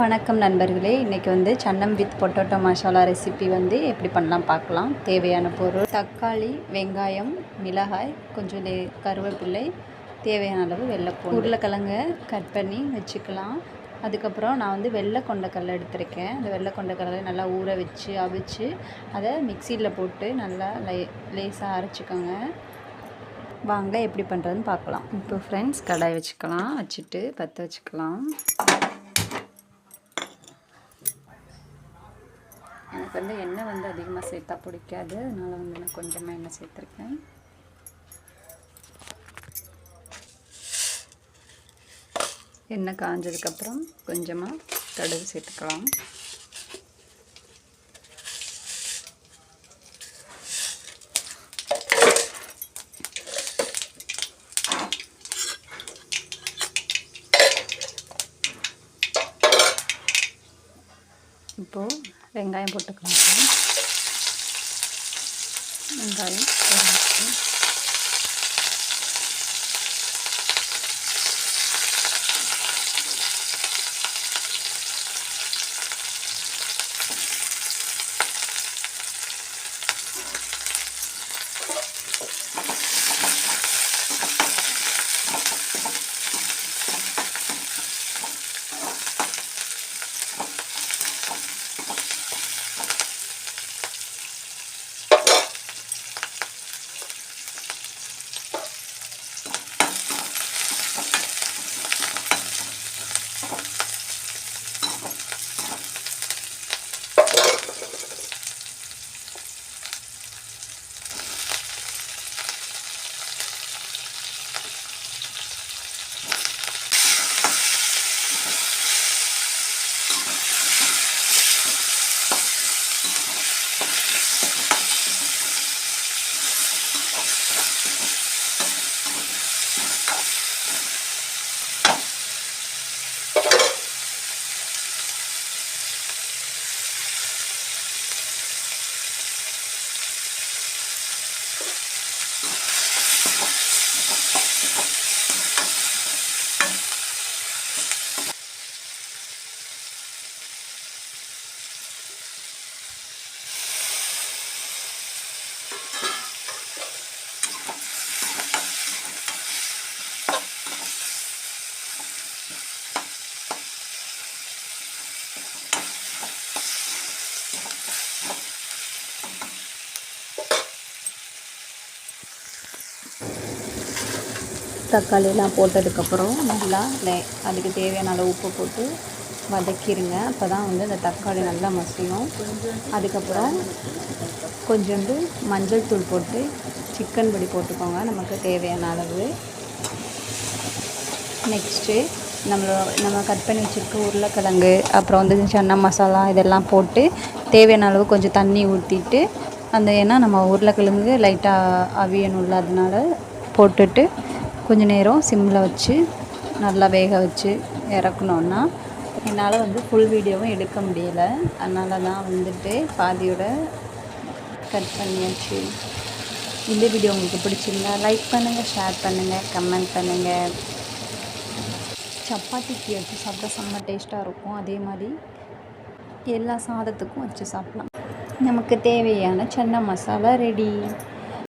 வணக்கம் நண்பர்களே, இன்றைக்கி வந்து சன்னம் வித் பொட்டேட்டோ மசாலா ரெசிபி வந்து எப்படி பண்ணலாம் பார்க்கலாம். தேவையான பொருள் தக்காளி, வெங்காயம், மிளகாய், கொஞ்சம் கருவேப்பிலை, தேவையான அளவு வெள்ளைப்பூண்டு, உருளைக்கிழங்க கட் பண்ணி வச்சுக்கலாம். அதுக்கப்புறம் நான் வந்து வெள்ளை கொண்டக்கடலை எடுத்திருக்கேன். அந்த வெள்ளை கொண்டக்கடலை நல்லா ஊற வச்சு அவிச்சு அதை மிக்சியில் போட்டு நல்லா லேசாக அரைச்சிக்கோங்க. வாங்க எப்படி பண்ணுறதுன்னு பார்க்கலாம். இப்போ ஃப்ரெண்ட்ஸ், கடாய் வச்சுக்கலாம். வச்சுட்டு பற்ற வச்சுக்கலாம். எனக்கு வந்து எண்ணெய் வந்து அதிகமாக சேர்த்தா பிடிக்காது, அதனால் வந்து நான் கொஞ்சமாக எண்ணெய் சேர்த்துருக்கேன். எண்ணெய் காஞ்சதுக்கப்புறம் கொஞ்சமாக கடுகு சேர்த்துக்கலாம். இப்போது வெங்காயம் போட்டுக்கலாம். வெங்காயம் தக்காளியெல்லாம் போட்டதுக்கப்புறம் நல்லா அதுக்கு தேவையான அளவு உப்பு போட்டு வதக்கிடுங்க. அப்போ தான் வந்து அந்த தக்காளி நல்லா மசியும். அதுக்கப்புறம் கொஞ்சோண்டு மஞ்சள் தூள் போட்டு சிக்கன் பொடி போட்டுக்கோங்க, நமக்கு தேவையான அளவு. நெக்ஸ்ட்டு நம்ம கட் பண்ணி வச்சுருக்க உருளைக்கிழங்கு, அப்புறம் வந்து சன்னா மசாலா இதெல்லாம் போட்டு தேவையான அளவு கொஞ்சம் தண்ணி ஊற்றிட்டு ஏன்னா நம்ம உருளைக்கிழங்கு லைட்டாக அவியணும்ல, அதனால போட்டுட்டு கொஞ்சம் நேரம் சிம்மில் வச்சு நல்லா வேக வச்சு இறக்கணுன்னா, என்னால் வந்து ஃபுல் வீடியோவும் எடுக்க முடியலை, அதனால தான் வந்துட்டு பாதியோட கட் பண்ணியாச்சு. இந்த வீடியோ உங்களுக்கு பிடிச்சிருந்தா லைக் பண்ணுங்கள், ஷேர் பண்ணுங்கள், கமெண்ட் பண்ணுங்கள். சப்பாத்திக்கு வச்சு சாப்பிட்டா செம்ம டேஸ்ட்டாக இருக்கும். அதே மாதிரி எல்லா சாதத்துக்கும் வச்சு சாப்பிட்லாம். நமக்கு தேவையான சன்னா மசாலா ரெடி.